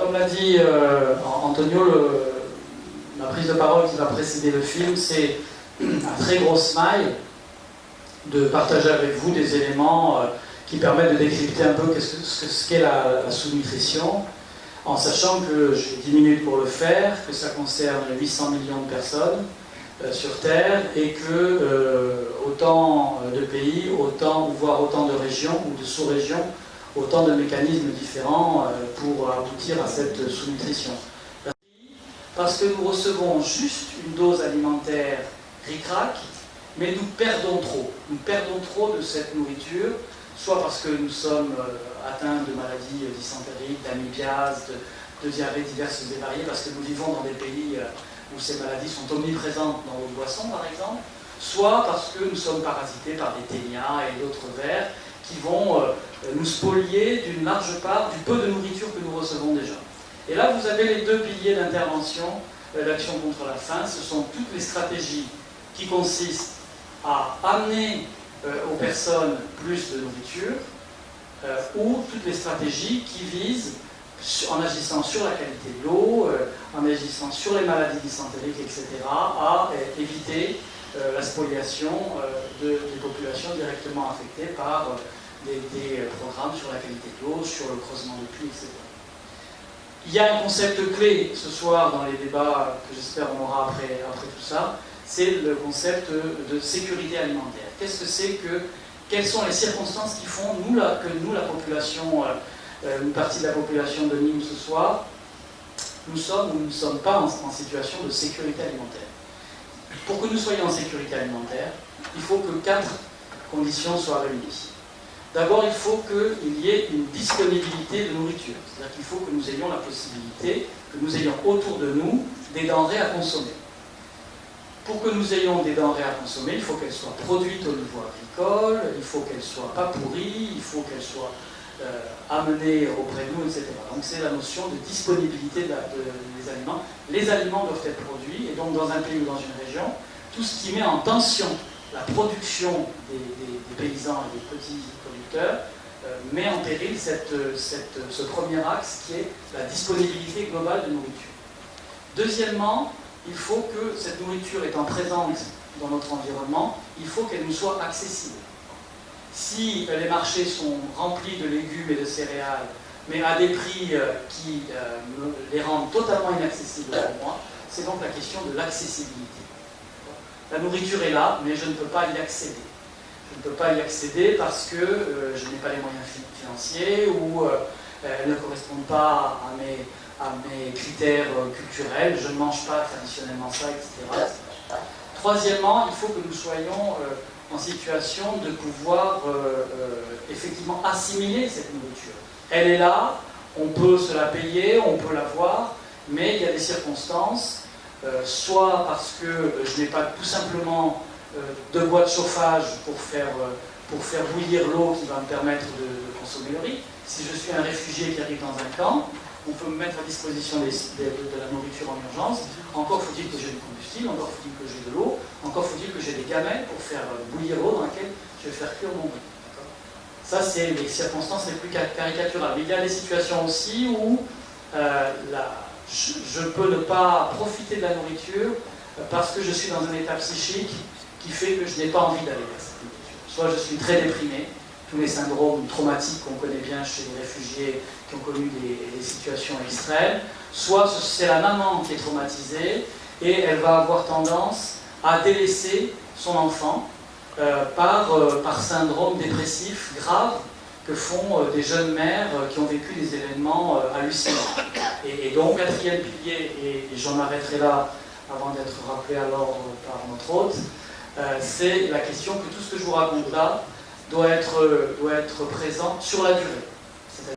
Comme l'a dit Antonio, la prise de parole qui va précéder le film, c'est un très gros smile de partager avec vous des éléments qui permettent de décrypter un peu ce qu'est la sous-nutrition, en sachant que j'ai 10 minutes pour le faire, que ça concerne 800 millions de personnes sur Terre et que autant de pays, voire autant de régions ou de sous-régions, autant de mécanismes différents pour aboutir à cette sous-nutrition. Parce que nous recevons juste une dose alimentaire ric-rac, mais nous perdons trop. Nous perdons trop de cette nourriture, soit parce que nous sommes atteints de maladies dysentériques, d'amybiase, de diarrhées diverses et variées, parce que nous vivons dans des pays où ces maladies sont omniprésentes dans nos boissons, par exemple, soit parce que nous sommes parasités par des ténias et d'autres vers qui vont nous spolier d'une large part du peu de nourriture que nous recevons déjà. Et là, vous avez les deux piliers d'intervention, l'action contre la faim. Ce sont toutes les stratégies qui consistent à amener aux personnes plus de nourriture, ou toutes les stratégies qui visent, en agissant sur la qualité de l'eau, en agissant sur les maladies dysentériques, etc., à éviter la spoliation des populations directement affectées par des programmes sur la qualité de l'eau, sur le creusement de puits, etc. Il y a un concept clé ce soir dans les débats que j'espère on aura après tout ça, c'est le concept de sécurité alimentaire. Qu'est-ce que c'est que, quelles sont les circonstances qui font que nous, la population, une partie de la population de Nîmes ce soir, nous sommes ou nous ne sommes pas en situation de sécurité alimentaire. Pour que nous soyons en sécurité alimentaire, il faut que 4 conditions soient réunies. D'abord, il faut qu'il y ait une disponibilité de nourriture. C'est-à-dire qu'il faut que nous ayons la possibilité, que nous ayons autour de nous des denrées à consommer. Pour que nous ayons des denrées à consommer, il faut qu'elles soient produites au niveau agricole, il faut qu'elles ne soient pas pourries, il faut qu'elles soient amenées auprès de nous, etc. Donc c'est la notion de disponibilité des aliments. Les aliments doivent être produits, et donc dans un pays ou dans une région, tout ce qui met en tension la production des paysans et des petits producteurs met en péril ce premier axe qui est la disponibilité globale de nourriture. Deuxièmement, il faut que cette nourriture étant présente dans notre environnement, il faut qu'elle nous soit accessible. Si les marchés sont remplis de légumes et de céréales, mais à des prix qui les rendent totalement inaccessibles pour moi, c'est donc la question de l'accessibilité. La nourriture est là, mais je ne peux pas y accéder. Je ne peux pas y accéder parce que je n'ai pas les moyens financiers ou elles ne correspondent pas à mes critères culturels, je ne mange pas traditionnellement ça, etc. Troisièmement, il faut que nous soyons en situation de pouvoir effectivement assimiler cette nourriture. Elle est là, on peut se la payer, on peut la voir, mais il y a des circonstances, soit parce que je n'ai pas tout simplement de boîte de chauffage pour faire bouillir l'eau qui va me permettre de consommer le riz. Si je suis un réfugié qui arrive dans un camp, on peut me mettre à disposition de la nourriture en urgence. Encore faut-il que j'ai du combustible, encore faut-il que j'ai de l'eau, encore faut-il que j'ai des gamelles pour faire bouillir l'eau dans laquelle je vais faire cuire mon riz. Ça, c'est les circonstances les plus caricaturales. Mais il y a des situations aussi où je peux ne pas profiter de la nourriture parce que je suis dans un état psychique qui fait que je n'ai pas envie d'aller vers cette nourriture. Soit je suis très déprimé, tous les syndromes traumatiques qu'on connaît bien chez les réfugiés qui ont connu des situations extrêmes, soit c'est la maman qui est traumatisée et elle va avoir tendance à délaisser son enfant par syndrome dépressif grave que font des jeunes mères qui ont vécu des événements hallucinants. Et donc, quatrième pilier, et j'en arrêterai là avant d'être rappelé à l'ordre par notre hôte, c'est la question que tout ce que je vous raconte là doit être présent sur la durée.